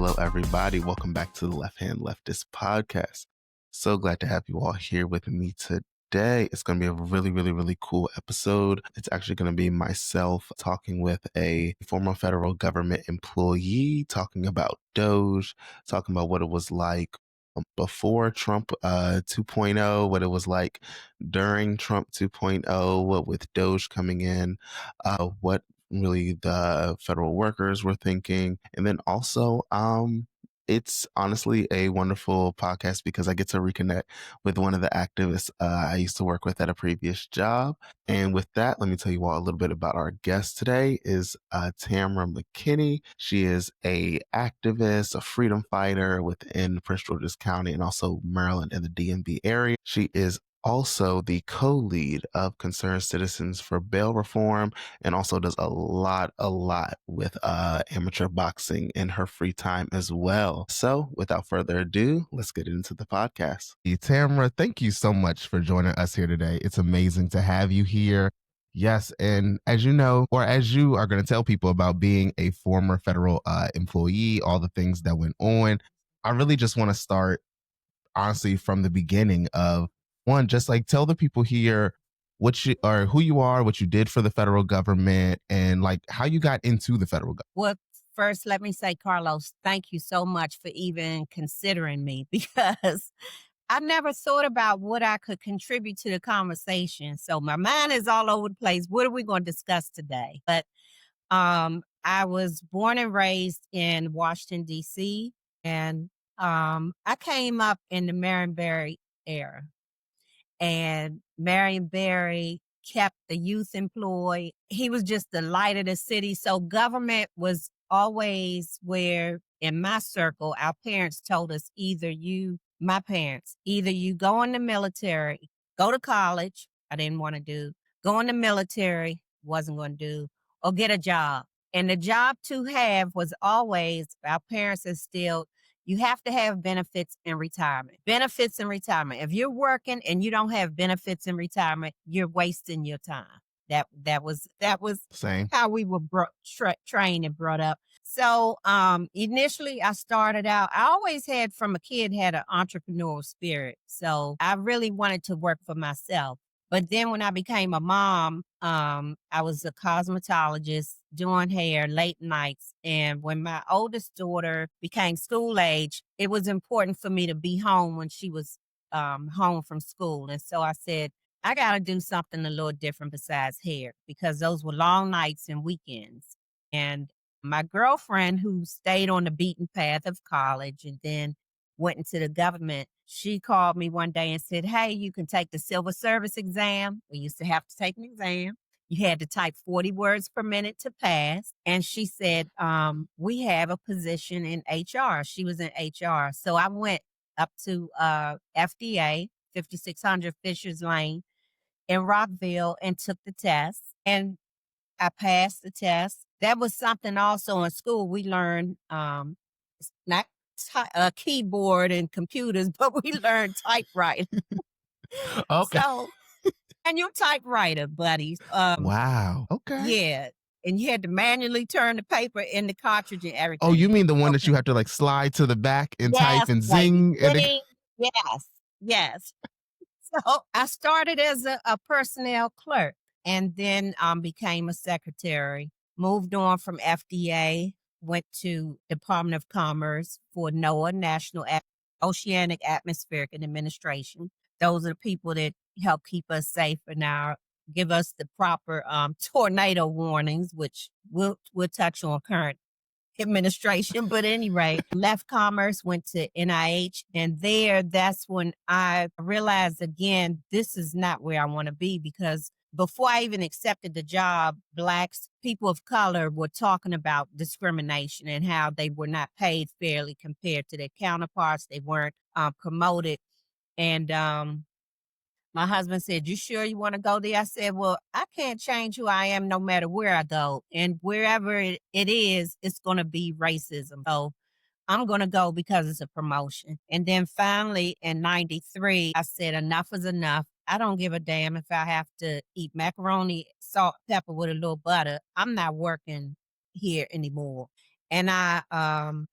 Hello, everybody. Welcome back to the Left Hand Leftist podcast. So glad to have you all here with me today. It's going to be a really cool episode. It's actually going to be myself talking with a former federal government employee, talking about Doge, talking about what it was like before Trump 2.0, what it was like during Trump 2.0, what with Doge coming in, what really the federal workers were thinking. And then also, it's honestly a wonderful podcast because I get to reconnect with one of the activists I used to work with at a previous job. And with that, let me tell you all a little bit about our guest today is Tamara McKinney. She is a activist, a freedom fighter within Prince George's County and also Maryland and the DMV area. She is also the co-lead of Concerned Citizens for Bail Reform and also does a lot with amateur boxing in her free time as well. So without further ado, let's get into the podcast. Tamara, thank you so much for joining us here today. It's amazing to have you here. Yes, and as you know, or as you are going to tell people about being a former federal employee, all the things that went on, I really just want to start honestly from the beginning of one, just like tell the people here what you or who you are, what you did for the federal government, and like how you got into the federal government. Well, first, let me say, Carlos, thank you so much for even considering me because I never thought about what I could contribute to the conversation. So my mind is all over the place. What are we going to discuss today? But I was born and raised in Washington, D.C., and I came up in the Marion Barry era. And Marion Barry kept the youth employed. He was just the light of the city. So government was always where, in my circle, our parents told us either you go in the military, go to college, I didn't want to do, go in the military, wasn't going to do, or get a job. And the job to have was always, our parents instilled, you have to have benefits in retirement. Benefits in retirement. If you're working and you don't have benefits in retirement, you're wasting your time. That was Same. how we were trained and brought up. So initially I started out, I always had from a kid had an entrepreneurial spirit. So I really wanted to work for myself. But then when I became a mom, I was a cosmetologist doing hair late nights. And when my oldest daughter became school age, it was important for me to be home when she was home from school. And so I said, I got to do something a little different besides hair because those were long nights and weekends. And my girlfriend, who stayed on the beaten path of college and then went into the government, she called me one day and said, hey, you can take the civil service exam. We used to have to take an exam. You had to type 40 words per minute to pass. And she said, we have a position in HR. She was in HR. So I went up to FDA, 5600 Fisher's Lane in Rockville and took the test. And I passed the test. That was something also in school we learned, not keyboard and computers, but we learned typewriter. Okay. So, and your typewriter, buddies. Wow. Okay. Yeah. And you had to manually turn the paper in the cartridge and everything. Oh, you mean the one that you have to like slide to the back and type and zing? And yes. So I started as a personnel clerk and then became a secretary, moved on from FDA, went to Department of Commerce for NOAA, National Oceanic Atmospheric and Administration. Those are the people that help keep us safe and give us the proper tornado warnings, which we'll touch on current administration. But anyway, left commerce, went to NIH, and that's when I realized again, this is not where I want to be because before I even accepted the job, Blacks, people of color were talking about discrimination and how they were not paid fairly compared to their counterparts. They weren't promoted. And my husband said, you sure you want to go there? I said, well, I can't change who I am no matter where I go. And wherever it is, it's going to be racism. So I'm going to go because it's a promotion. And then finally in 93, I said, enough is enough. I don't give a damn if I have to eat macaroni, salt, pepper with a little butter. I'm not working here anymore. and I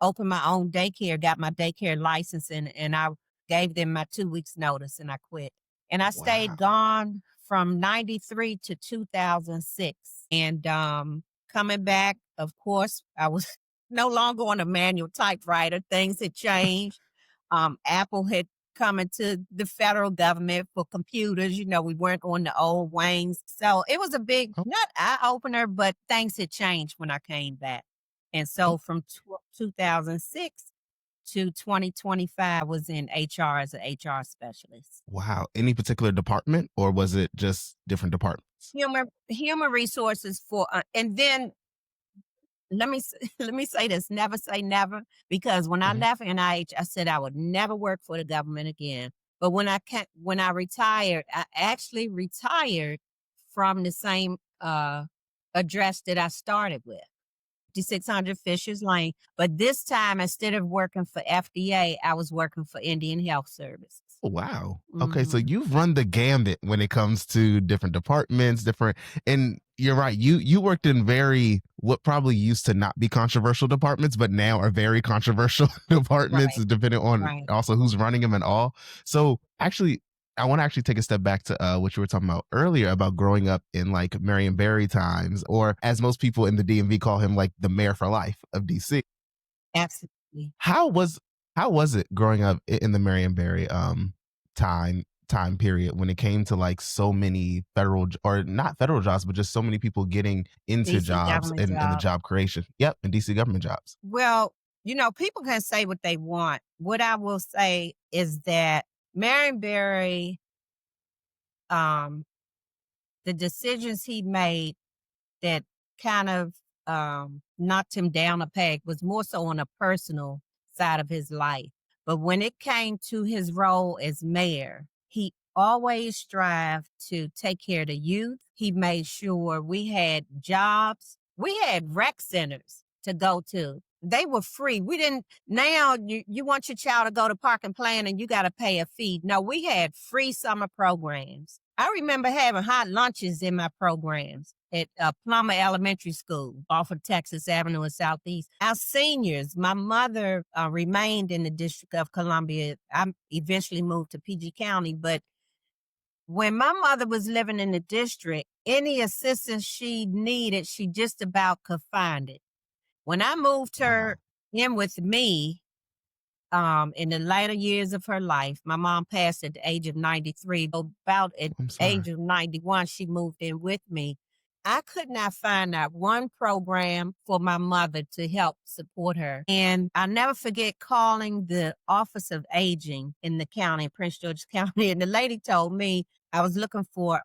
opened my own daycare, got my daycare license, and I gave them my 2 weeks notice, and I quit. And I stayed Wow. gone from 93 to 2006. And coming back, of course, I was no longer on a manual typewriter. Things had changed. Apple had come into the federal government for computers. We weren't on the old Waynes. So it was a big, Oh, not eye opener, but things had changed when I came back. And oh, so from 2006 to 2025 was in HR as an HR specialist. wow. Any particular department, or was it just different departments? Human resources for, and then let me let me say this: never say never, because when I Mhm. left NIH, I said I would never work for the government again. But when I retired, I actually retired from the same address that I started with. 5600 Fishers Lane. But this time, instead of working for FDA, I was working for Indian Health Services. Oh, wow. Okay, so Mhm. you've run the gambit when it comes to different departments, different, and you're right. You worked in very what probably used to not be controversial departments, but now are very controversial departments, Right, depending on right. also who's running them and all. So actually, I want to actually take a step back to what you were talking about earlier about growing up in like Marion Barry times, or as most people in the DMV call him, like the mayor for life of DC. Absolutely. How was how was it growing up in the Marion Barry time period when it came to like so many or not federal jobs, but just so many people getting into DC jobs government and the job. job creation? Yep, and DC government jobs. Well, people can say what they want. What I will say is that Marion Barry, um, the decisions he made that kind of knocked him down a peg was more so on a personal side of his life. But when it came to his role as mayor, he always strived to take care of the youth. He made sure we had jobs. We had rec centers to go to. They were free. We didn't, now you want your child to go to park and plan and you got to pay a fee. No, we had free summer programs. I remember having hot lunches in my programs at Plummer Elementary School off of Texas Avenue in Southeast. Our seniors, my mother remained in the District of Columbia. I eventually moved to PG County, but when my mother was living in the district, any assistance she needed, she just about could find it. When I moved her Wow. in with me, in the later years of her life, my mom passed at the age of 93. About at I'm the sorry. age of 91, she moved in with me. I could not find that one program for my mother to help support her. And I'll never forget calling the Office of Aging in the county, Prince George's County. And the lady told me I was looking for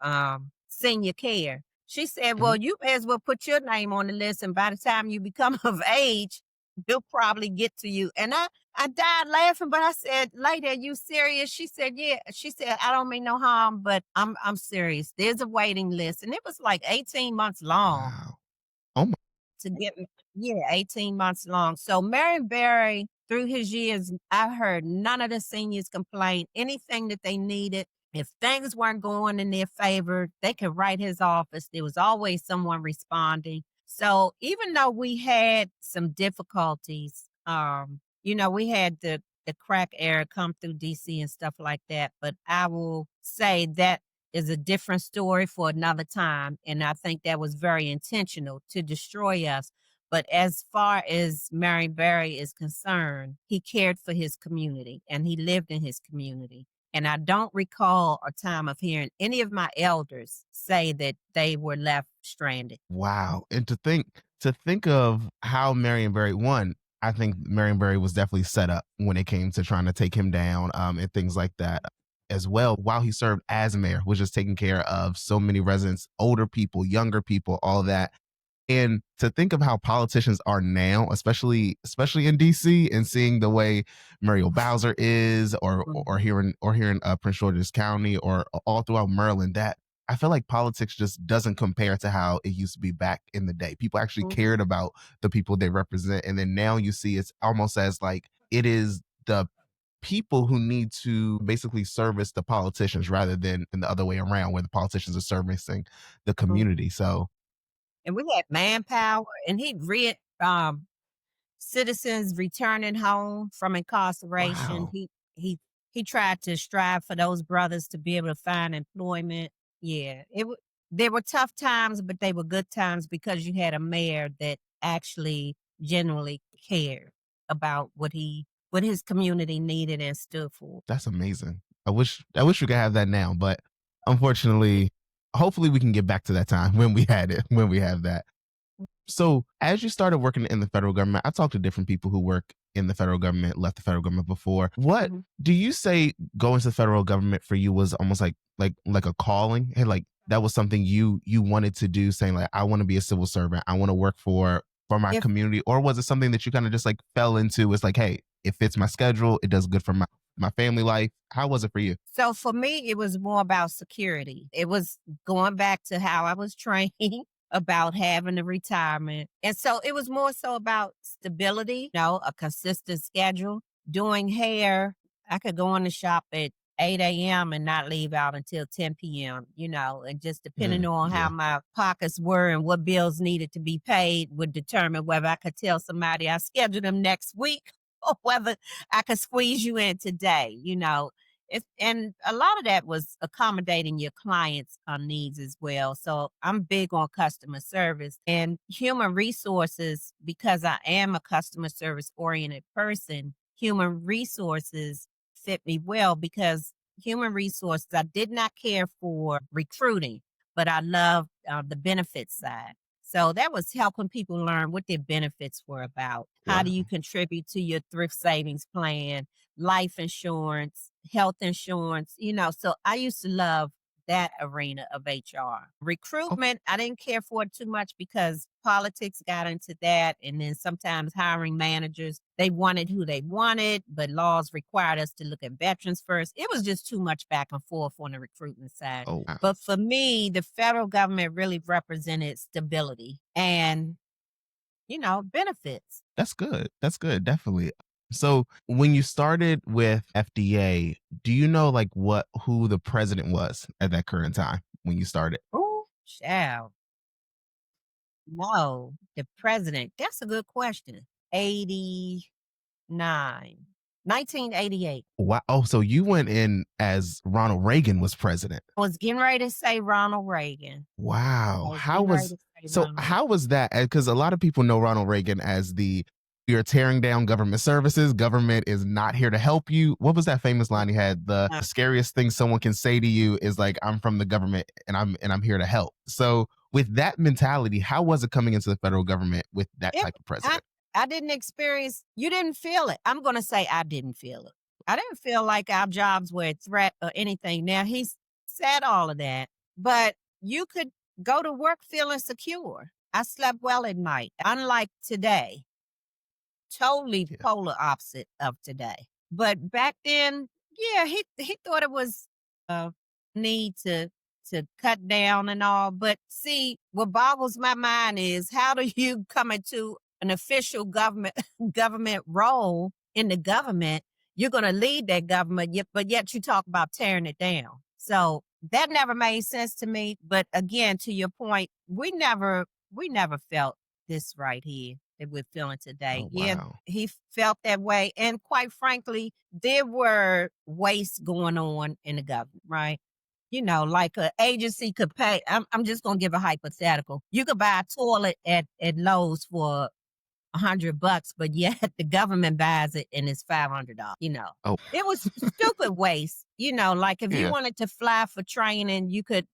senior care. She said, Mhm. well, you may as well put your name on the list. And by the time you become of age, they'll probably get to you. And I died laughing, but I said, "Lady, are you serious?" She said, "Yeah." She said, "I don't mean no harm, but I'm serious. There's a waiting list." And it was like 18 months long Wow. Oh my. to get me. Yeah, 18 months long. So Marion Barry, through his years, I heard none of the seniors complain anything that they needed. If things weren't going in their favor, they could write his office. There was always someone responding. So even though we had some difficulties, we had the crack era come through DC and stuff like that. But I will say that is a different story for another time. And I think that was very intentional to destroy us. But as far as Marion Barry is concerned, he cared for his community and he lived in his community. And I don't recall a time of hearing any of my elders say that they were left stranded. Wow. And to think of how Marion Barry won, I think Marion Barry was definitely set up when it came to trying to take him down, and things like that as well. While he served as mayor, was just taking care of so many residents, older people, younger people, all that. And to think of how politicians are now, especially in DC, and seeing the way Muriel Bowser is, Mhm. or here in Prince George's County, or all throughout Maryland, that I feel like politics just doesn't compare to how it used to be back in the day. People actually Mhm. cared about the people they represent, and then now you see it's almost as like it is the people who need to basically service the politicians rather than in the other way around, where the politicians are servicing the Mhm. community. So And we had manpower, and he read. citizens returning home from incarceration. Wow. He tried to strive for those brothers to be able to find employment. Yeah, they were tough times, but they were good times because you had a mayor that actually genuinely cared about what his community needed and stood for. That's amazing. I wish we could have that now, but unfortunately, hopefully we can get back to that time when we had it, when we have that. So, as you started working in the federal government, I talked to different people who work in the federal government, left the federal government before. What Mhm. do you say going to the federal government for you was almost like a calling? And like that was something you wanted to do, saying like I want to be a civil servant. I want to work for my If community, or was it something that you kind of just like fell into? It's like, hey, it fits my schedule, it does good for my family life. How was it for you? So for me, it was more about security. It was going back to how I was trained about having a retirement. And so it was more so about stability, a consistent schedule. Doing hair, I could go in the shop at 8 a.m. and not leave out until 10 p.m., and just depending on how Yeah. my pockets were and what bills needed to be paid would determine whether I could tell somebody I scheduled them next week or whether I could squeeze you in today. And a lot of that was accommodating your clients' needs as well. So I'm big on customer service and human resources because I am a customer service oriented person. Human resources fit me well because human resources, I did not care for recruiting, but I loved the benefits side. So that was helping people learn what their benefits were about. How do you Wow. contribute to your thrift savings plan, life insurance, health insurance. So I used to love that arena of HR. Oh, Recruitment, I didn't care for it too much because politics got into that. And then sometimes hiring managers, they wanted who they wanted, but laws required us to look at veterans first. It was just too much back and forth on the recruitment side. oh wow. But for me, the federal government really represented stability and benefits. That's good. That's good. Definitely. So when you started with FDA, do you know like who the president was at that current time when you started? Oh, child. No, the president. That's a good question. 89, 1988. Wow. Oh, so you went in as Ronald Reagan was president. I was getting ready to say Ronald Reagan. I Wow. was getting ready to say Ronald. How was that? Because a lot of people know Ronald Reagan as the you're tearing down government services. Government is not here to help you. What was that famous line he had? The Uh, scariest thing someone can say to you is like, I'm from the government and I'm here to help. So with that mentality, how was it coming into the federal government with that It type of I president? I didn't experience you didn't feel it. I'm gonna say I didn't feel it. I didn't feel like our jobs were a threat or anything. Now he's said all of that, but you could go to work feeling secure. I slept well at night. Unlike today, totally Yeah. polar opposite of today. But back then, yeah, he thought it was a need to cut down and all. But see, what boggles my mind is how do you come into an official government role in the government? You're going to lead that government, but yet you talk about tearing it down. So that never made sense to me. But again, to your point, we never felt this right here that we're feeling today. Oh Yeah, wow. he felt that way. And quite frankly, there were wastes going on in the government, right? Like an agency could pay. I'm just gonna give a hypothetical. You could buy a toilet at Lowe's for $100, but yet the government buys it and it's $500. Oh It was stupid waste. Like if you yeah. wanted to fly for training, you could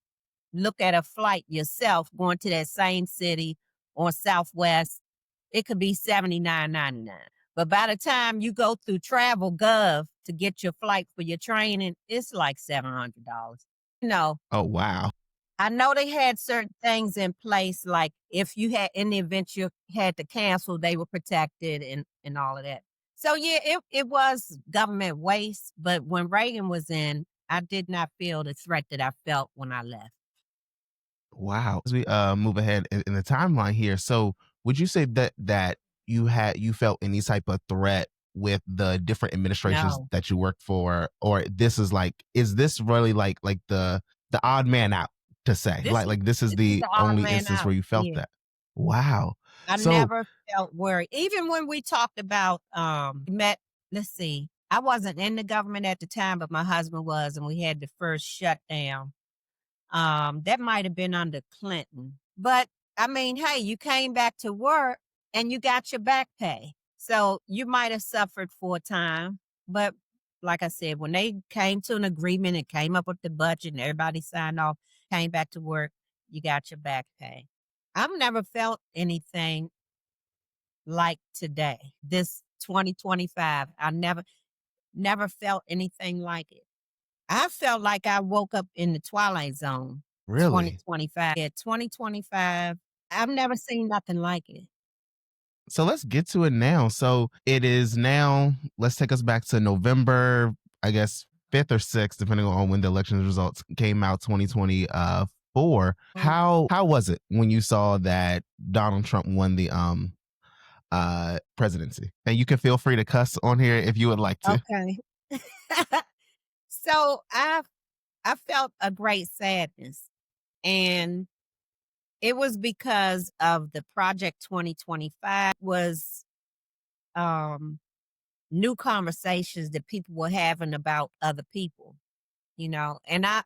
look at a flight yourself going to that same city on Southwest. It could be $79.99. But by the time you go through Travel Gov to get your flight for your training, it's like $700. You know, Oh wow. I know they had certain things in place, like if you had in the event you had to cancel, they were protected and all of that. So yeah, it was government waste, but when Reagan was in, I did not feel the threat that I felt when I left. Wow. As we move ahead in the timeline here, so would you say that you felt any type of threat with the different administrations No. that you worked for, or is this really like the odd man out to say This like is this is this is the the odd only man instance out. where you felt Yeah. that? Wow. I So never felt worried. Even when we talked about, met let's see, I wasn't in the government at the time, but my husband was, and we had the first shutdown. That might have been under Clinton. But I mean, hey, you came back to work and you got your back pay. So you might have suffered for a time. But like I said, when they came to an agreement and came up with the budget and everybody signed off, came back to work, you got your back pay. I've never felt anything like today, this 2025. I never felt anything like it. I felt like I woke up in the twilight zone, really? 2025. Yeah, 2025. I've never seen nothing like it. So let's get to it now. So it is now, let's take us back to November, I guess 5th or 6th, depending on when the election results came out, 2024. Mm, How was it when you saw that Donald Trump won the presidency? And you can feel free to cuss on here if you would like to. okay. So I felt a great sadness, and it was because of the Project 2025 was um new conversations that people were having about other people, and I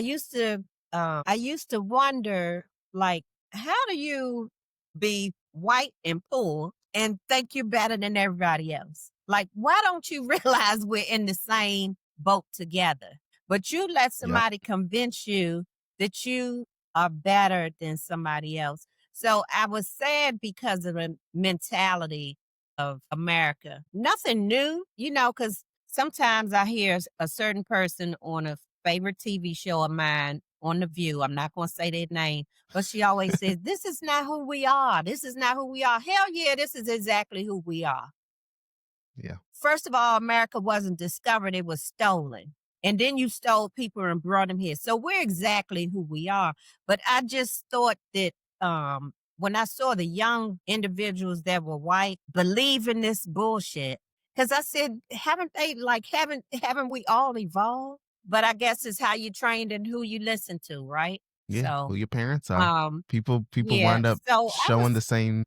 used to wonder, like, how do you be white and poor and think you're better than everybody else? Like, why don't you realize we're in the same boat together? But you let Yep. somebody convince you that you are better than somebody else. So I was sad because of the mentality of America. Nothing new, because sometimes I hear a certain person on a favorite TV show of mine on The View. I'm not going to say their name, but she always says, "This is not who we are. This is not who we are." Hell yeah, this is exactly who we are. Yeah. First of all, America wasn't discovered, it was stolen. And then you stole people and brought them here. So we're exactly who we are. But I just thought that when I saw the young individuals that were white believe in this bullshit, because I said, haven't we all evolved? But I guess it's how you trained and who you listen to, right? Yeah. So Who your parents are. um People yeah. wind up So I showing was the same.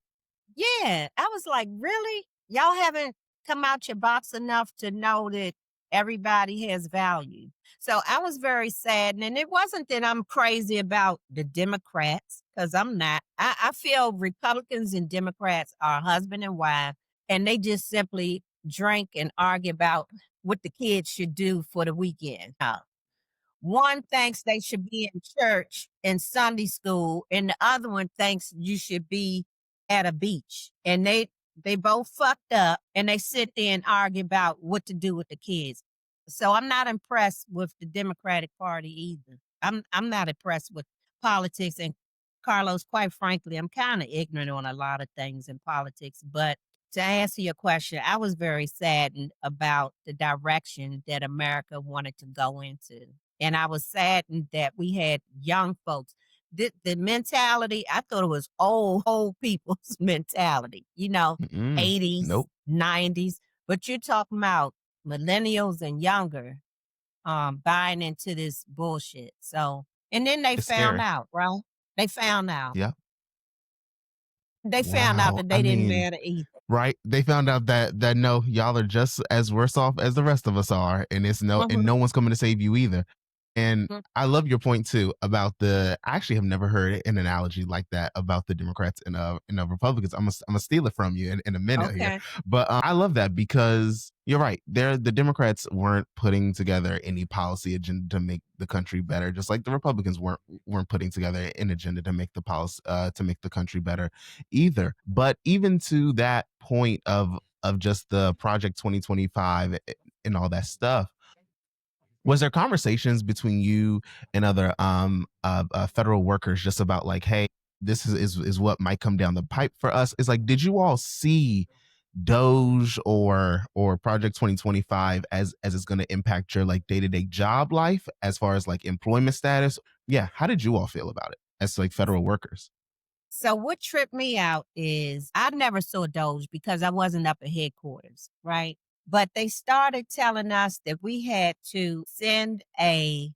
yeah, I was like, "Really? Y'all haven't come out your box enough to know that everybody has value." So I was very sad, and it wasn't that I'm crazy about the Democrats, because I'm not. I feel Republicans and Democrats are husband and wife, and they just simply drink and argue about what the kids should do for the weekend. One thinks they should be in church and Sunday school, and the other one thinks you should be at a beach. And they both fucked up, and they sit there and argue about what to do with the kids. So I'm not impressed with the Democratic Party either. I'm not impressed with politics. And Carlos, quite frankly, I'm kind of ignorant on a lot of things in politics. But to answer your question, I was very saddened about the direction that America wanted to go into. And I was saddened that we had young folks. The mentality, I thought it was old people's mentality, Mm-mm. 80s, Nope. 90s. But you're talking about millennials and younger buying into this bullshit. So, and then they It's found scary. out, right? They found out. Yeah. They found out Wow. that I they didn't mean, matter either. right? They found out that no, y'all are just as worse off as the rest of us are, and Mhm, no one's coming to save you either. And mhm. I love your point too about the. I actually have never heard an analogy like that about the Democrats and the Republicans. I'm gonna steal it from you in a minute here, Okay. but I love that because you're right. The Democrats weren't putting together any policy agenda to make the country better, just like the Republicans weren't putting together an agenda to make the policy to make the country better either. But even to that point of just the Project 2025 and all that stuff, was there conversations between you and other federal workers just about like, hey, this is what might come down the pipe for us? Is like, did you all see Doge or Project 2025 as it's going to impact your like day-to-day job life as far as like employment status? Yeah, how did you all feel about it as like federal workers? So what tripped me out is I never saw Doge because I wasn't up at headquarters, right? But they started telling us that we had to send a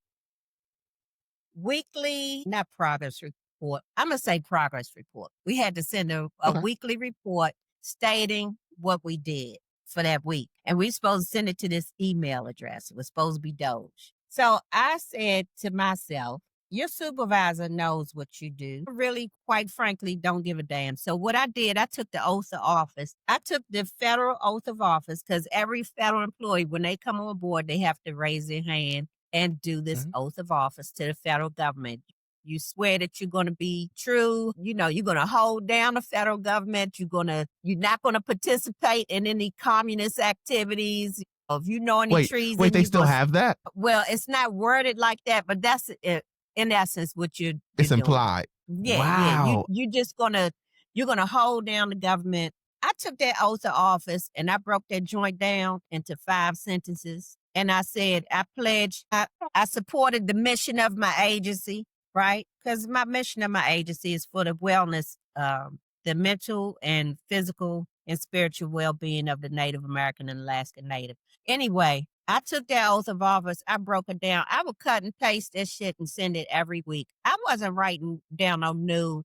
weekly, not progress report. report. I'm going to say progress report. We had to send a Okay. weekly report stating what we did for that week. And we supposed to send it to this email address. It was supposed to be Doge. So I said to myself, your supervisor knows what you do. Really, quite frankly, don't give a damn. So what I did, I took the oath of office. I took the federal oath of office because every federal employee, when they come on board, they have to raise their hand and do this Mhm. oath of office to the federal government. You swear that you're going to be true. You're going to hold down the federal government. You're not going to participate in any communist activities. If you know any Wait, treason, they you're still going to, have that? well, it's not worded like that, but that's it, in essence what you're It's doing. implied. Yeah, yeah. Wow. You're gonna hold down the government. I took that oath of office and I broke that joint down into 5 sentences. And I said, I supported the mission of my agency, right? Because my mission of my agency is for the wellness, the mental and physical and spiritual well-being of the Native American and Alaska Native. Anyway, I took that oath of office. I broke it down. I would cut and paste that shit and send it every week. I wasn't writing down no new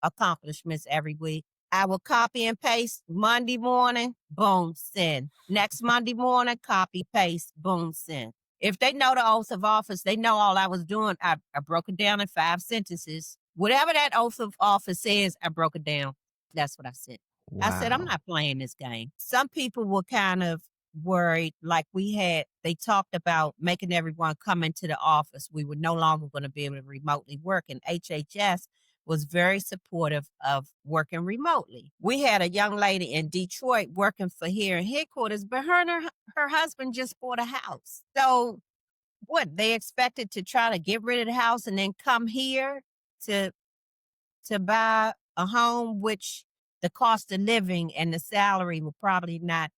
accomplishments every week. I would copy and paste Monday morning, boom, send. Next Monday morning, copy, paste, boom, send. If they know the oath of office, they know all I was doing. I broke it down in 5 sentences. Whatever that oath of office says, I broke it down. That's what I said. I said, I'm Wow. not playing this game. Some people were kind of worried, like they talked about making everyone come into the office. We were no longer going to be able to remotely work. And HHS was very supportive of working remotely. We had a young lady in Detroit working for here in headquarters, but her husband just bought a house. So what, they expected to try to get rid of the house and then come here to buy a home, which the cost of living and the salary will probably not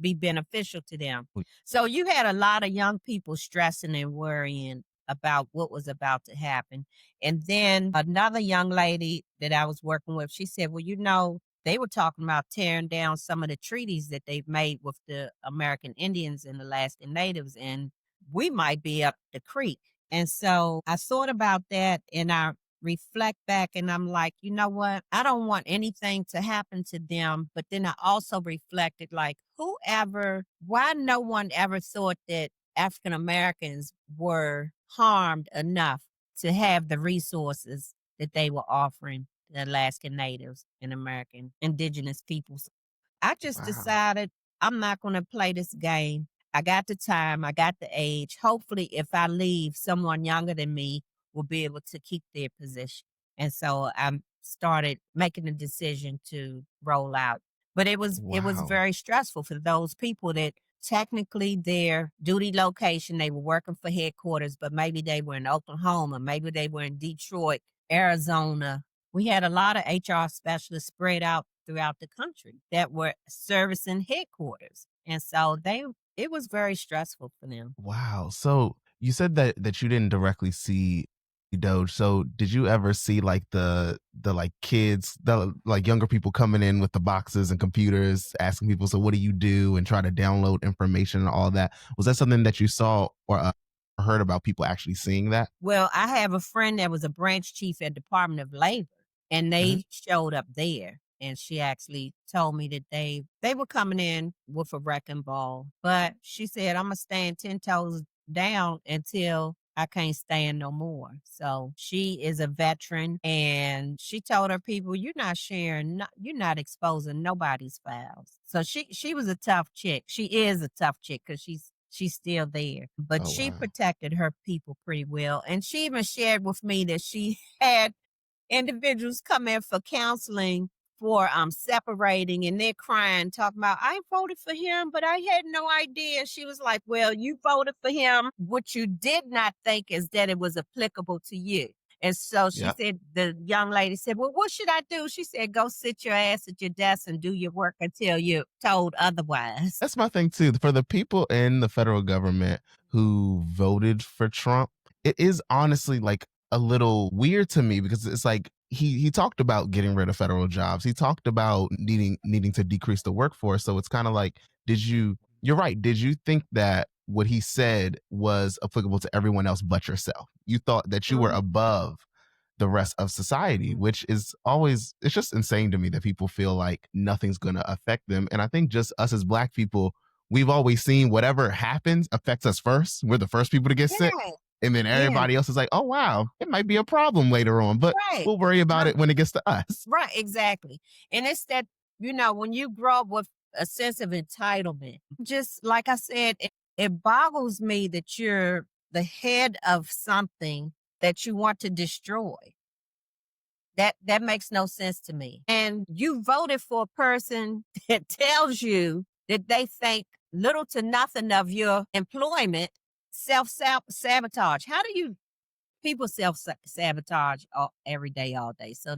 be beneficial to them. So you had a lot of young people stressing and worrying about what was about to happen. And then another young lady that I was working with, she said, well, they were talking about tearing down some of the treaties that they've made with the American Indians and Alaskan Natives, and we might be up the creek. And so I thought about that and I reflect back and I'm like, you know what? I don't want anything to happen to them. But then I also reflected like, why no one ever thought that African Americans were harmed enough to have the resources that they were offering the Alaskan Natives and American Indigenous peoples. I just Wow. decided I'm not going to play this game. I got the time, I got the age. Hopefully, if I leave, someone younger than me will be able to keep their position. And so I started making a decision to roll out. But it was Wow. very stressful for those people that technically their duty location, they were working for headquarters, but maybe they were in Oklahoma, maybe they were in Detroit, Arizona. We had a lot of HR specialists spread out throughout the country that were servicing headquarters. And so it was very stressful for them. Wow. So you said that you didn't directly see Doge. So did you ever see like the like kids, the like younger people coming in with the boxes and computers asking people, so what do you do, and try to download information and all that? Was that something that you saw or heard about people actually seeing that? Well, I have a friend that was a branch chief at Department of Labor, and Mhm. they showed up there. And she actually told me that they were coming in with a wrecking ball. But she said, I'm gonna stand 10 toes down until I can't stand no more. So she is a veteran and she told her people, you're not sharing, you're not exposing nobody's files. So she was a tough chick. She is a tough chick because she's still there. But Oh she wow. protected her people pretty well. And she even shared with me that she had individuals come in for counseling for separating, and they're crying, talking about, I voted for him, but I had no idea. She was like, well, you voted for him. What you did not think is that it was applicable to you. And so she Yeah. said, the young lady said, well, what should I do? She said, go sit your ass at your desk and do your work until you're told otherwise. That's my thing too. For the people in the federal government who voted for Trump, it is honestly like a little weird to me, because it's like he talked about getting rid of federal jobs. He talked about needing to decrease the workforce. So it's kind of like, you're right. Did you think that what he said was applicable to everyone else but yourself? You thought that you were Mhm. above the rest of society, which is always, it's just insane to me that people feel like nothing's going to affect them. And I think just us as Black people, we've always seen whatever happens affects us first. We're the first people to get sick. Yeah, And then yeah, everybody else is like, oh, wow, it might be a problem later on, but right. we'll worry about I'm it when it gets to us. right, exactly. And it's that, when you grow up with a sense of entitlement, just like I said, it boggles me that you're the head of something that you want to destroy. That makes no sense to me. And you voted for a person that tells you that they think little to nothing of your employment, sabotage. How do you people self sabotage every day, all day? So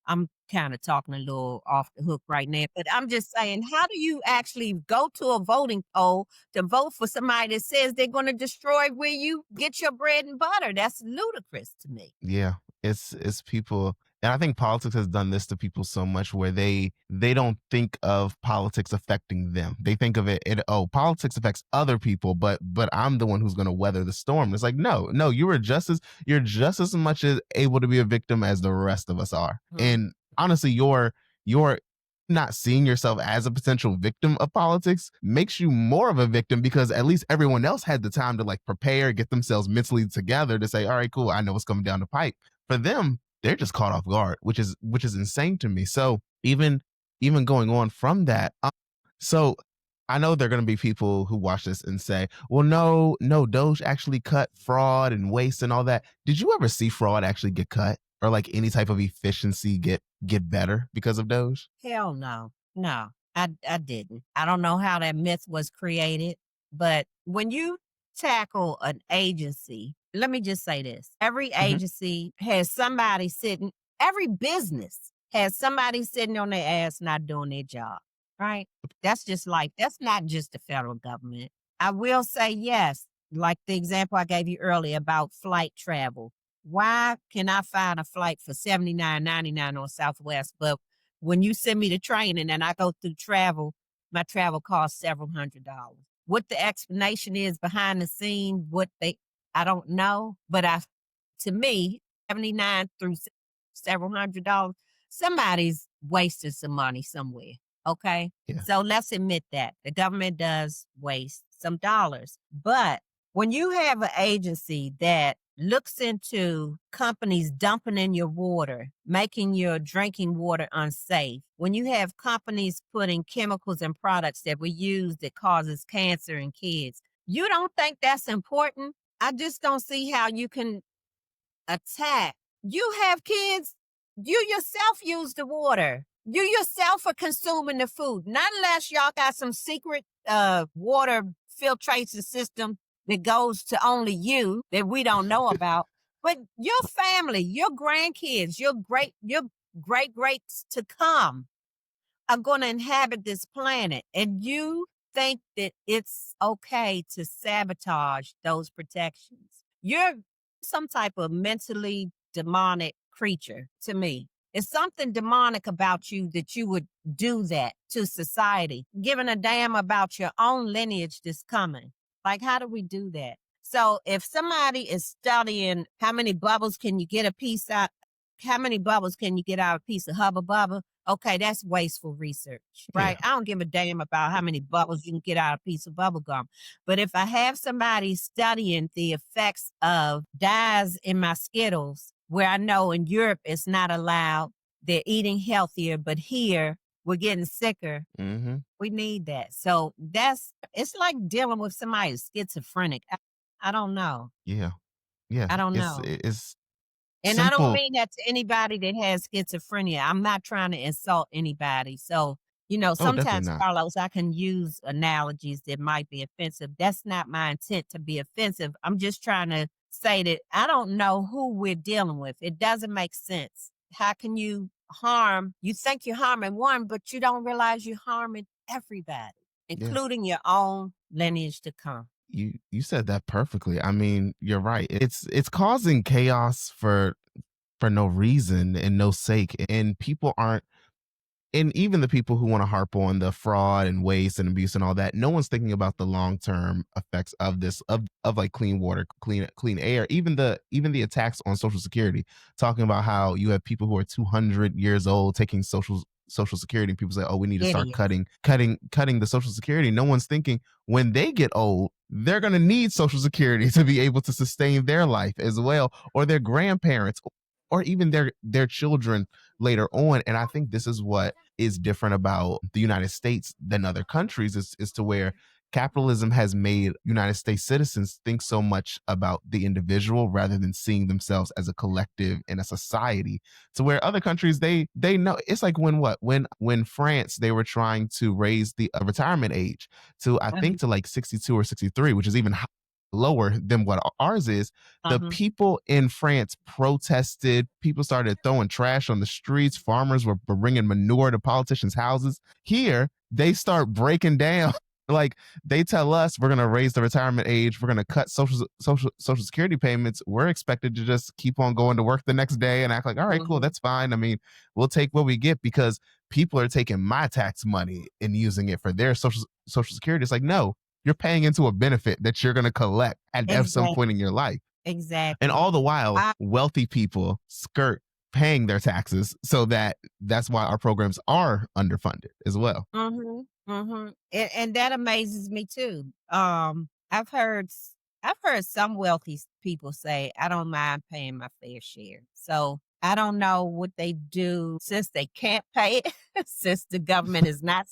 I'm kind of talking a little off the hook right now, but I'm just saying, how do you actually go to a voting poll to vote for somebody that says they're going to destroy where you get your bread and butter? That's ludicrous to me. Yeah, it's people, and I think politics has done this to people so much where they don't think of politics affecting them. They think of it, oh, politics affects other people, but I'm the one who's going to weather the storm. It's like, no, no, you're just as much as able to be a victim as the rest of us are. Mhm. And honestly, you're not seeing yourself as a potential victim of politics makes you more of a victim, because at least everyone else had the time to like prepare, get themselves mentally together to say, all right, cool, I know what's coming down the pipe. For them, they're just caught off guard, which is insane to me. So even going on from that, so I know there are going to be people who watch this and say, well, no, Doge actually cut fraud and waste and all that. Did you ever see fraud actually get cut, or like any type of efficiency get better because of Doge? Hell no. No, I didn't. I don't know how that myth was created, but when you tackle an agency, let me just say this. Every Hmm. agency has somebody sitting, every business has somebody sitting on their ass not doing their job, right? That's not just the federal government. I will say yes, like the example I gave you earlier about flight travel. Why can I find a flight for $79.99 on Southwest, but when you send me the training and I go through travel, my travel costs several $100s. What the explanation is behind the scene, I don't know, but to me, 79 through several $100s, somebody's wasted some money somewhere. Okay. Yeah. So let's admit that the government does waste some dollars. But when you have an agency that looks into companies dumping in your water, making your drinking water unsafe, when you have companies putting chemicals and products that we use that causes cancer in kids, you don't think that's important? I just don't see how you can attack. You have kids, you yourself use the water. You yourself are consuming the food. Not unless y'all got some secret water filtration system that goes to only you that we don't know about. But your family, your grandkids, your great greats to come are going to inhabit this planet, and you think that it's okay to sabotage those protections. You're some type of mentally demonic creature to me. It's something demonic about you that you would do that to society, giving a damn about your own lineage that's coming. Like, how do we do that? So if somebody is studying how many bubbles can you get a piece out, how many bubbles can you get out of a piece of Hubba Bubba? Okay, that's wasteful research, Yeah. right? I don't give a damn about how many bubbles you can get out of a piece of bubble gum. But if I have somebody studying the effects of dyes in my Skittles, where I know in Europe it's not allowed, they're eating healthier, but here we're getting sicker. Hmm. We need that. So it's like dealing with somebody who's schizophrenic. I don't know. Yeah. Yeah. I don't It's know. it's And I don't simple. mean that to anybody that has schizophrenia. I'm not trying to insult anybody. So, Oh, definitely sometimes, not. Carlos, I can use analogies that might be offensive. That's not my intent to be offensive. I'm just trying to say that I don't know who we're dealing with. It doesn't make sense. How can you think you're harming one, but you don't realize you're harming everybody, Yeah. including your own lineage to come. You said that perfectly. I mean, you're right. It's causing chaos for no reason and no sake, and people aren't and even the people who want to harp on the fraud and waste and abuse and all that, no one's thinking about the long-term effects of this, of like clean water, clean air, even the attacks on social security, talking about how you have people who are 200 years old taking social security, and people say, oh, we need to start Idiots. cutting the social security. No one's thinking when they get old, they're going to need social security to be able to sustain their life as well, or their grandparents, or even their children later on. And I think this is what is different about the United States than other countries, is to where capitalism has made United States citizens think so much about the individual rather than seeing themselves as a collective in a society, to where other countries, they know. It's like when France, they were trying to raise the retirement age to, I Uh-huh. think, to like 62 or 63, which is even lower than what ours is. The Uh-huh. people in France protested. People started throwing trash on the streets. Farmers were bringing manure to politicians' houses. Here, they start breaking down. Like, they tell us we're going to raise the retirement age. We're going to cut social security payments. We're expected to just keep on going to work the next day and act like, all right, cool, Uh-huh. that's fine. I mean, we'll take what we get because people are taking my tax money and using it for their social security. It's like, no, you're paying into a benefit that you're going to collect at some point in Exactly. your life. And Exactly. all the while, I wealthy people skirt paying their taxes, so that's why our programs are underfunded as well. Mhm, mhm, and that amazes me too. I've heard some wealthy people say, "I don't mind paying my fair share." So, I don't know what they do since they can't pay it, since the government is not.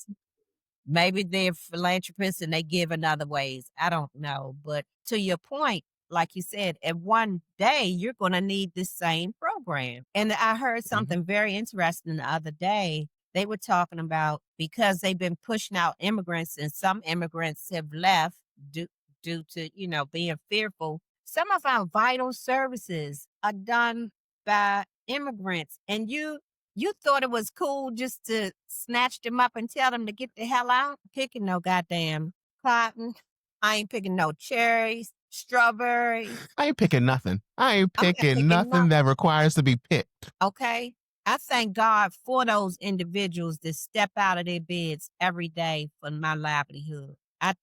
Maybe they're philanthropists and they give in other ways. I don't know. But to your point, like you said, at one day you're going to need the same program. And I heard Mhm. something very interesting the other day. They were talking about because they've been pushing out immigrants and some immigrants have left due, due to, being fearful. Some of our vital services are done by immigrants. And you thought it was cool just to snatch them up and tell them to get the hell out? Picking no goddamn cotton. I ain't picking no cherries, strawberries. I ain't picking nothing. I ain't I'm not picking picking nothing that nothing. requires to be picked. Okay. I thank God for those individuals that step out of their beds every day for my livelihood. I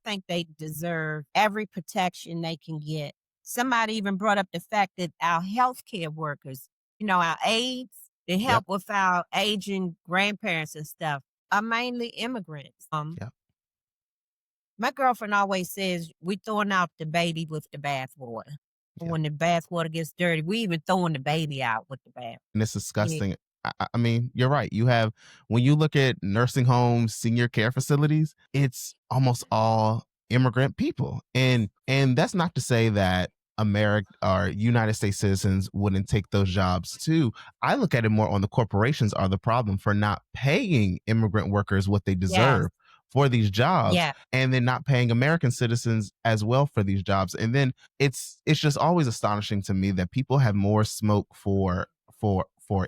think they deserve every protection they can get. Somebody even brought up the fact that our healthcare workers, our aides, they Yep. help with our aging grandparents and stuff, are mainly immigrants. Yep. My girlfriend always says we throwing out the baby with the bathwater. Yep. When the bathwater gets dirty, we even throwing the baby out with the bath. And it's Yeah. disgusting. I mean, you're right. You have, when you look at nursing homes, senior care facilities, it's almost all immigrant people, and that's not to say that America or United States citizens wouldn't take those jobs too. I look at it more on the corporations are the problem for not paying immigrant workers what they Yes. deserve for these jobs, Yeah. and then not paying American citizens as well for these jobs. And then it's just always astonishing to me that people have more smoke for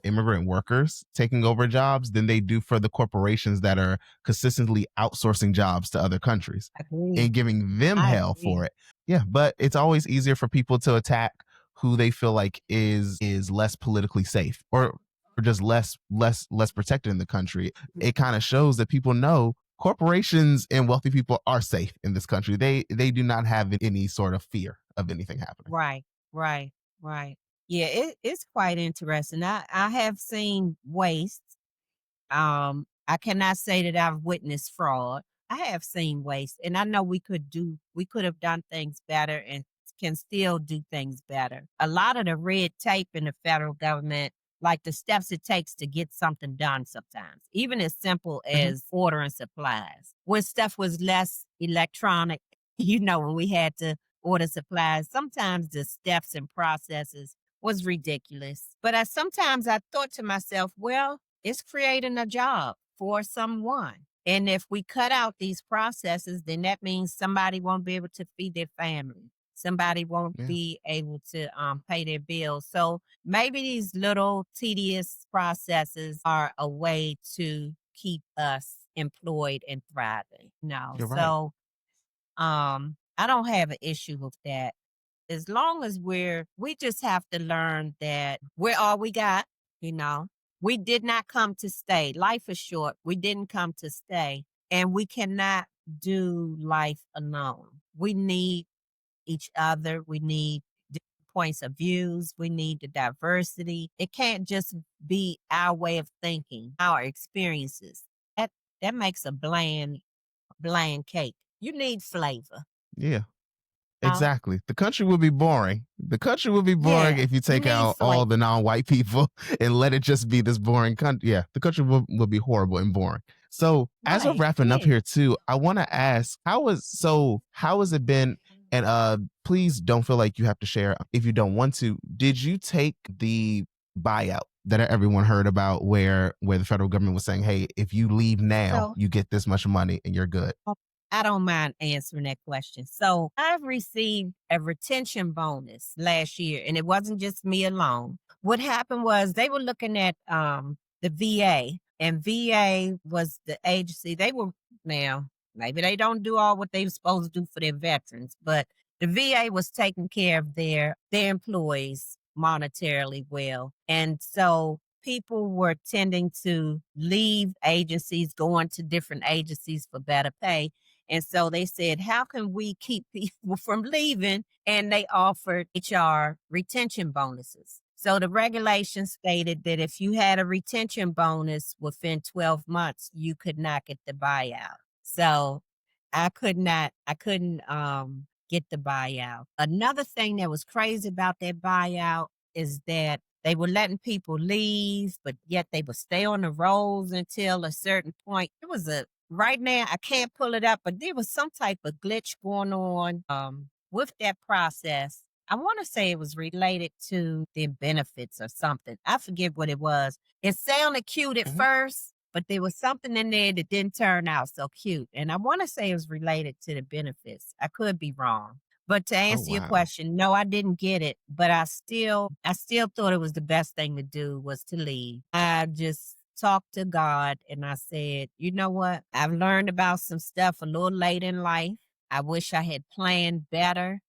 immigrant workers taking over jobs than they do for the corporations that are consistently outsourcing jobs to other countries Agree. and giving them I hell for agree. it. Yeah, but it's always easier for people to attack who they feel like is less politically safe, or just less protected in the country. It kind of shows that people know corporations and wealthy people are safe in this country. They do not have any sort of fear of anything happening. Right, right, right. Yeah, it's quite interesting. I have seen waste. I cannot say that I've witnessed fraud. I have seen waste, and I know we could have done things better and can still do things better. A lot of the red tape in the federal government, like the steps it takes to get something done sometimes, even as simple Mhm. as ordering supplies. When stuff was less electronic, when we had to order supplies, sometimes the steps and processes was ridiculous. But sometimes I thought to myself, well, it's creating a job for someone. And if we cut out these processes, then that means somebody won't be able to feed their family. Somebody won't Yeah, be able to pay their bills. So maybe these little tedious processes are a way to keep us employed and thriving. No, you're right. so I don't have an issue with that. As long as we just have to learn that we're all we got, you know. We did not come to stay. Life is short. We didn't come to stay. And we cannot do life alone. We need each other. We need different points of views. We need the diversity. It can't just be our way of thinking, our experiences. That that makes a bland cake. You need flavor. Yeah. Uh, Exactly. The country would be boring. The country would be boring yeah, if you you take need out all the flavor. non-white people and let it just be this boring country. Yeah, the country would be horrible and boring. So as we're Right. wrapping up Yeah. here too, I want to ask, how has it been? And please don't feel like you have to share if you don't want to. Did you take the buyout that everyone heard about where the federal government was saying, hey, if you leave now, So you get this much money and you're good? I don't mind answering that question. So I've received a retention bonus last year, and it wasn't just me alone. What happened was they were looking at the VA, and VA was the agency. They were now maybe they don't do all what they were supposed to do for their veterans, but the VA was taking care of their employees monetarily well, and so people were tending to leave agencies, going to different agencies for better pay, and so they said, how can we keep people from leaving? And they offered HR retention bonuses. So the regulation stated that if you had a retention bonus within 12 months, you could not get the buyout. So I couldn't get the buyout. Another thing that was crazy about that buyout is that they were letting people leave, but yet they would stay on the rolls until a certain point. It was a right now, I can't pull it up, but there was some type of glitch going on with that process. I want to say it was related to their benefits or something. I forget what it was. It sounded cute at Mhm. first, but there was something in there that didn't turn out so cute. And I want to say it was related to the benefits. I could be wrong. But to Oh answer your wow. question, no, I didn't get it, but I still thought it was the best thing to do was to leave. I just talked to God and I said, you know what? I've learned about some stuff a little late in life. I wish I had planned better,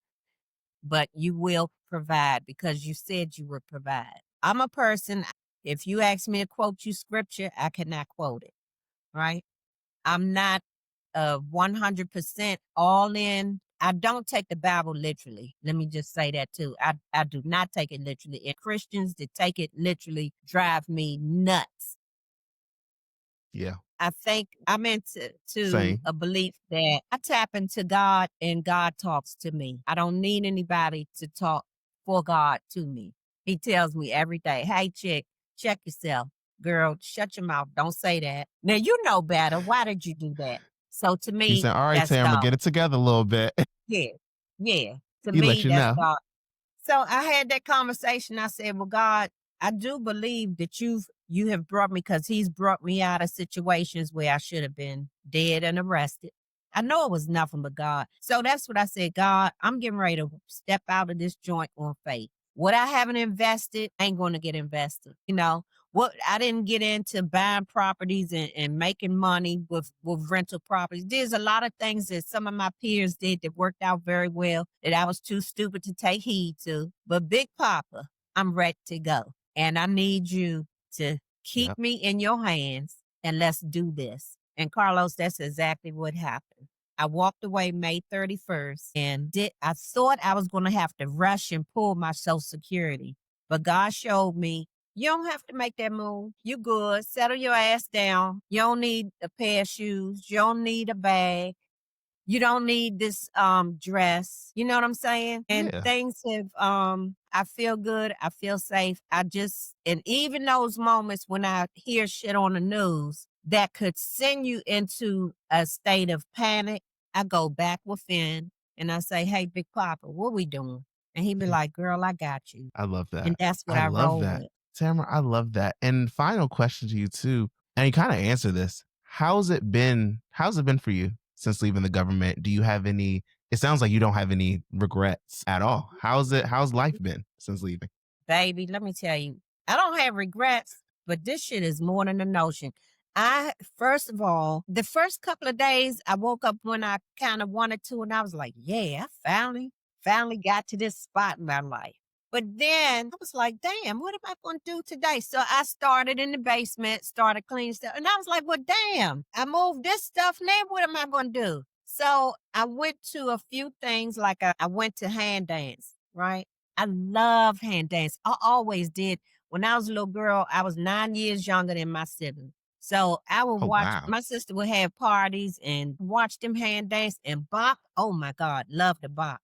but you will provide because you said you would provide. I'm a person, if you ask me to quote you scripture, I cannot quote it, right? I'm not 100% all in. I don't take the Bible literally. Let me just say that too. I do not take it literally. And Christians that take it literally drive me nuts. Yeah. I think I'm into to Same. a belief that I tap into God and God talks to me. I don't need anybody to talk for God to me. He tells me every day, hey, chick, check yourself. Girl, shut your mouth. Don't say that. Now, you know better. Why did you do that? So to He me, said, all right, that's Tamara, God. get it together a little bit. Yeah. Yeah. To He let me, you that's know. God. So I had that conversation. I said, well, God, I do believe that you have brought me because he's brought me out of situations where I should have been dead and arrested. I know it was nothing but God. So that's what I said, God, I'm getting ready to step out of this joint on faith. What I haven't invested ain't going to get invested. You know, what I didn't get into buying properties and making money with rental properties. There's a lot of things that some of my peers did that worked out very well that I was too stupid to take heed to. But Big Papa, I'm ready to go. And I need you to keep Yep. me in your hands and let's do this. And Carlos, that's exactly what happened. I walked away May 31st and I thought I was going to have to rush and pull my social security. But God showed me you don't have to make that move. You good. Settle your ass down. You don't need a pair of shoes. You don't need a bag. You don't need this dress. You know what I'm saying? And Yeah. things have I feel good. I feel safe. And even those moments when I hear shit on the news that could send you into a state of panic, I go back within and I say, "Hey, Big Papa, what we doing?" And he be like, "Girl, I got you." I love And that. that's what I I love roll that. with. Tamara, I love that. And final question to you too. And you kind of answer this. How's it been for you since leaving the government? Do you have any it sounds like you don't have any regrets at all. How's life been since leaving? Baby, let me tell you, I don't have regrets, but this shit is more than a notion. I, first of all, the first couple of days, I woke up when I kind of wanted to, and I was like, yeah, I finally got to this spot in my life. But then I was like, damn, what am I going to do today? So I started in the basement, started cleaning stuff. And I was like, well, damn, I moved this stuff now. What am I going to do? So I went to a few things, like I went to hand dance, right? I love hand dance. I always did. When I was a little girl, I was 9 years younger than my sibling. So I would Oh, watch, wow. my sister would have parties and watch them hand dance and bop. Oh my God, love to bop.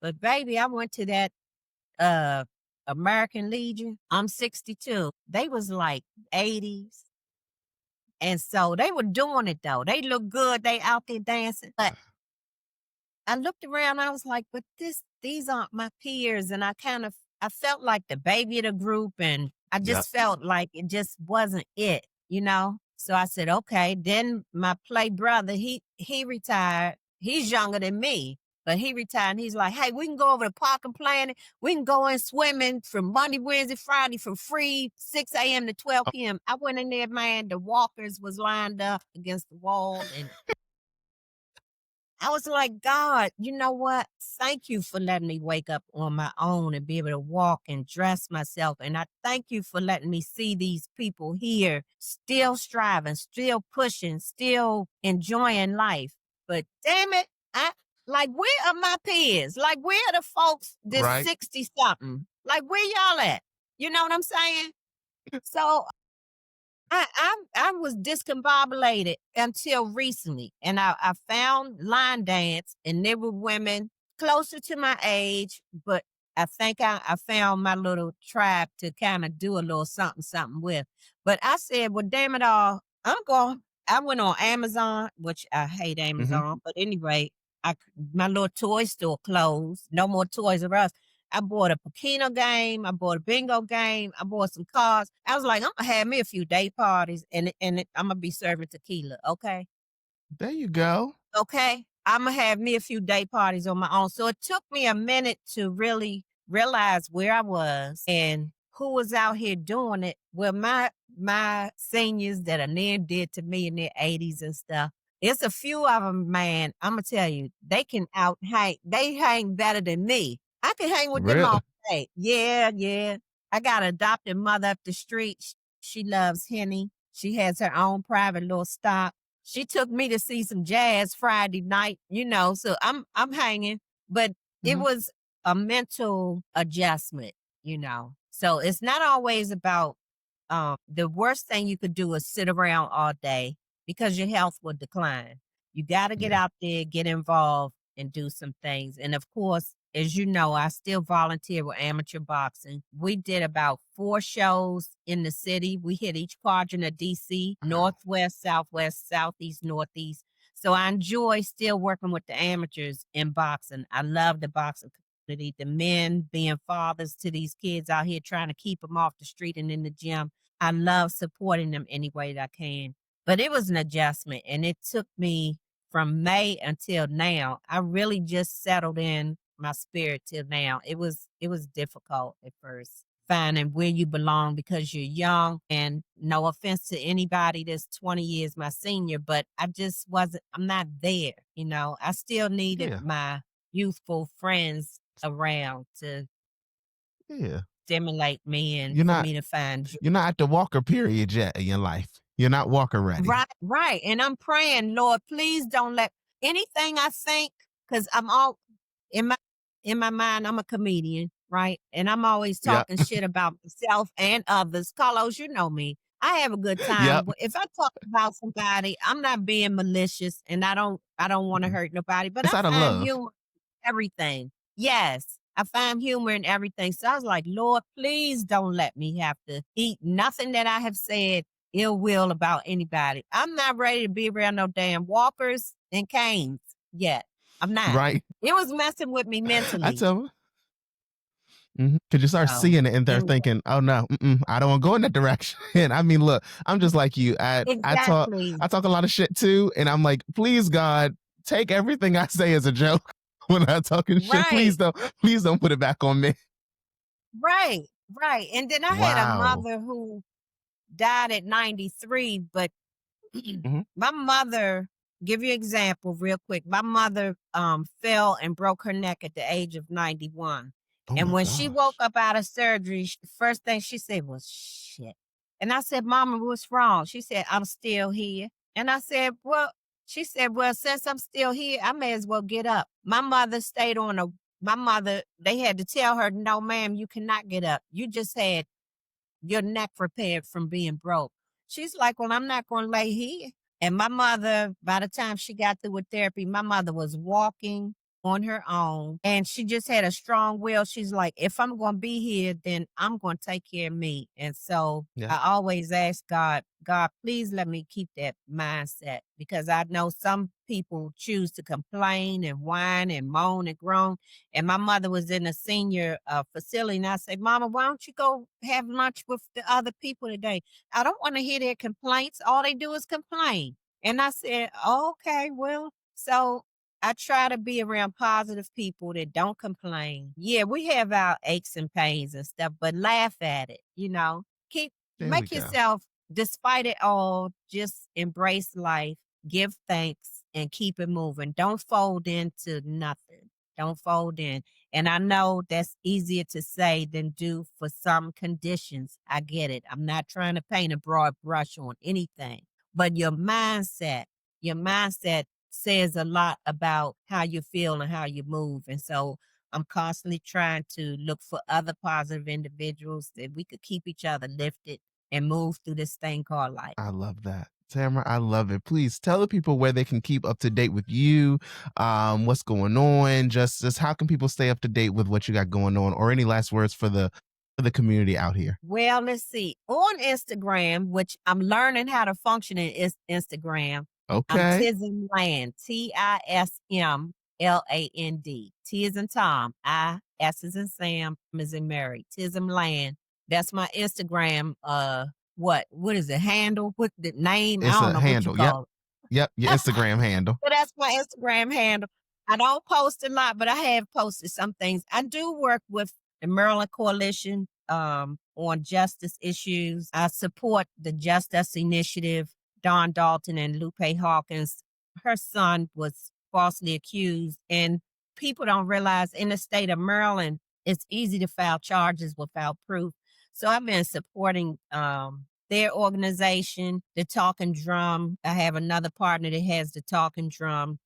But baby, I went to that uh American Legion. I'm 62. They was like 80s. And so they were doing it though. They look good. They out there dancing. But I looked around, I was like, but these aren't my peers. And I felt like the baby of the group, and I Yep. just felt like it just wasn't it, you know? So I said, okay. Then my play brother, he retired. He's younger than me, but he retired. And he's like, hey, we can go over to Park and Planet. We can go in swimming from Monday, Wednesday, Friday for free, 6 a.m. to 12 Oh, p.m. I went in there, man. The walkers was lined up against the wall, and I was like, God, you know what? Thank you for letting me wake up on my own and be able to walk and dress myself. And I thank you for letting me see these people here still striving, still pushing, still enjoying life. But damn it, where are my peers? Like, where are the folks that's right. 60 something? Like, where y'all at? You know what I'm saying? So I was discombobulated until recently, and I found line dance, and there were women closer to my age, but I think I found my little tribe to kind of do a little something something with. But I said, well, damn it all, I'm going. I went on Amazon, which I hate Hmm. Amazon, but anyway, my little toy store closed. No more Toys R Us. I bought a Pokino game. I bought a bingo game. I bought some cards. I was like, I'm gonna have me a few day parties, and I'm gonna be serving tequila. Okay, There you go. okay. I'm gonna have me a few day parties on my own. So it took me a minute to really realize where I was and who was out here doing it. Well, my seniors that are near dear to me in their 80s and stuff. It's a few of them, man. I'm gonna tell you, they can out hang. They hang better than me. I can hang with them Really? all day. Yeah, yeah. I got an adopted mother up the street. She loves Henny. She has her own private little stop. She took me to see some jazz Friday night, so I'm hanging, but it Hmm. was a mental adjustment, So it's not always about the worst thing you could do is sit around all day because your health will decline. You got to get Yeah. out there, get involved, and do some things. And of course, as you know, I still volunteer with amateur boxing. We did about 4 shows in the city. We hit each quadrant of DC, Wow. Northwest, Southwest, Southeast, Northeast. So I enjoy still working with the amateurs in boxing. I love the boxing community, the men being fathers to these kids out here trying to keep them off the street and in the gym. I love supporting them any way that I can. But it was an adjustment, and it took me from May until now. I really just settled in my spirit till now. It was difficult at first finding where you belong because you're young, and no offense to anybody that's 20 years my senior, but I'm not there. I still needed Yeah. my youthful friends around to Yeah. stimulate me and You're for not me to find joy. you're not at the Walker period yet in your life. You're not Walker ready. Right, right. And I'm praying, Lord, please don't let anything I think, because I'm all in my in my mind, I'm a comedian, right? And I'm always Yep. talking shit about myself and others. Carlos, you know me. I have a good time. Yep. But if I talk about somebody, I'm not being malicious, and I don't want to Mm-mm. hurt nobody, but It's I out of find love. humor in everything. Yes. I find humor in everything. So I was like, Lord, please don't let me have to eat nothing that I have said ill will about anybody. I'm not ready to be around no damn walkers and canes yet. I'm not. Right? It was messing with me I mentally. tell you. Cause you start So seeing it and they're anyway, thinking, "Oh no, I don't want to go in that direction." And I mean, look, I'm just like you. I talk exactly. I talk a lot of shit too, and I'm like, please God, take everything I say as a joke when I'm talking shit. Right, Please don't put it back on me. right, right. And then I had a Wow. mother who died at 93, but Hmm. my mother, give you an example real quick. My mother fell and broke her neck at the age of 91. Oh And my when she woke gosh. up out of surgery, first thing she said was, shit. And I said, Mama, what's wrong? She said, I'm still here. And I said, well, she said, well, since I'm still here, I may as well get up. My mother, they had to tell her, no, ma'am, you cannot get up. You just had your neck repaired from being broke. She's like, well, I'm not going to lay here. And my mother, by the time she got through with therapy, my mother was walking on her own and she just had a strong will. She's like, if I'm going to be here, then I'm going to take care of me. And so Yeah. I always ask God, God, please let me keep that mindset because I know some people choose to complain and whine and moan and groan. And my mother was in a senior facility. And I said, Mama, why don't you go have lunch with the other people today? I don't want to hear their complaints. All they do is complain. And I said, oh, okay, well, so I try to be around positive people that don't complain. Yeah, we have our aches and pains and stuff, but laugh at it, There we make go. yourself, despite it all, just embrace life, give thanks, and keep it moving. Don't fold into nothing. Don't fold in. And I know that's easier to say than do for some conditions. I get it. I'm not trying to paint a broad brush on anything, but your mindset says a lot about how you feel and how you move. And so I'm constantly trying to look for other positive individuals that we could keep each other lifted and move through this thing called life. I love that. Tamara, I love it. Please tell the people where they can keep up to date with you, what's going on, just how can people stay up to date with what you got going on, or any last words for the community out here. Well, let's see. On Instagram, which I'm learning how to function in Instagram, I'm Okay. Tism Land, TISMLAND. T is in Tom, S is in Sam, M is in Mary. Tism Land. That's my Instagram. What is it? Handle? What the name? I It's don't a know what you handle. Yep. call it. Yep. Your Instagram handle. So that's my Instagram handle. I don't post a lot, but I have posted some things. I do work with the Maryland Coalition on justice issues. I support the Justice Initiative, Don Dalton and Lupe Hawkins. Her son was falsely accused, and people don't realize in the state of Maryland, it's easy to file charges without proof. So I've been supporting their organization, the Talking Drum. I have another partner that has the Talking Drum.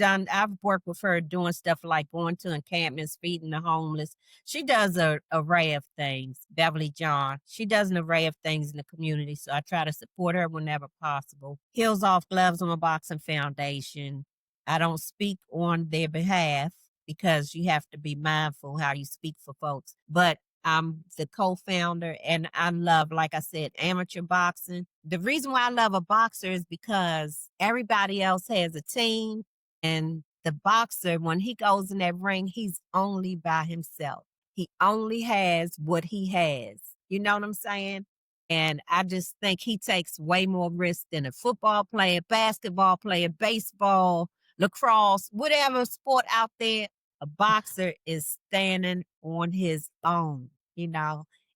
I've worked with her doing stuff like going to encampments, feeding the homeless. She does an array of things, Beverly John. She does an array of things in the community. So I try to support her whenever possible. Heels Off Gloves on a Boxing Foundation. I don't speak on their behalf because you have to be mindful how you speak for folks. But I'm the co-founder and I love, like I said, amateur boxing. The reason why I love a boxer is because everybody else has a team and the boxer, when he goes in that ring, he's only by himself. He only has what he has. You know what I'm saying? And I just think he takes way more risk than a football player, basketball player, baseball, lacrosse, whatever sport out there. A boxer is standing on his own.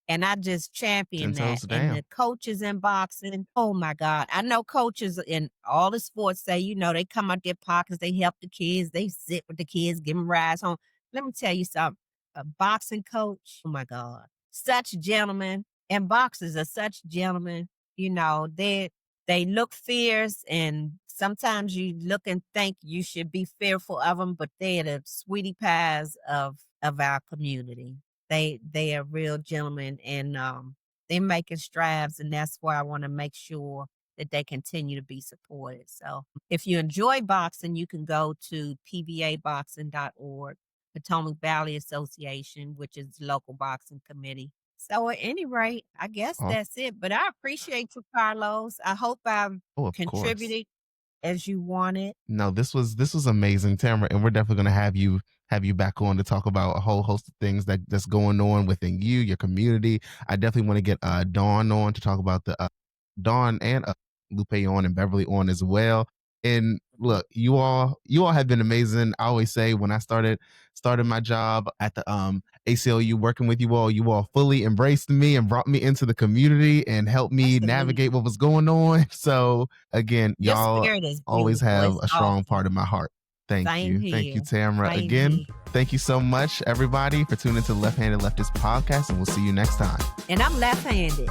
And I just 10 champion that. toes And down. the coaches in boxing, oh my God. I know coaches in all the sports say, they come out their pockets, they help the kids, they sit with the kids, give them rides home. Let me tell you something. A boxing coach, oh my God, such gentlemen. And boxers are such gentlemen. They look fierce, and sometimes you look and think you should be fearful of them, but they're the sweetie pies of our community. They are real gentlemen, and they're making strides, and that's why I want to make sure that they continue to be supported. So if you enjoy boxing, you can go to pbaboxing.org, Potomac Valley Association, which is the local boxing committee. So at any rate, I guess Oh, that's it. But I appreciate you, Carlos. I hope I've oh, of course. contributed as you wanted. No, this was amazing, Tamara, and we're definitely going to have you back on to talk about a whole host of things that's going on within you, your community. I definitely want to get Dawn on to talk about the Dawn and Lupe on and Beverly on as well. And look, you all have been amazing. I always say when I started my job at the ACLU working with you all fully embraced me and brought me into the community and helped That's me the reason. navigate what was going on. So again, Your y'all spirit is always beautiful. have It's a strong awesome. part of my heart. Thank Same you. Thank you, here. Tamara. Same Again, here. Thank you so much, everybody, for tuning into the Left Handed Leftist podcast, and we'll see you next time. And I'm left-handed.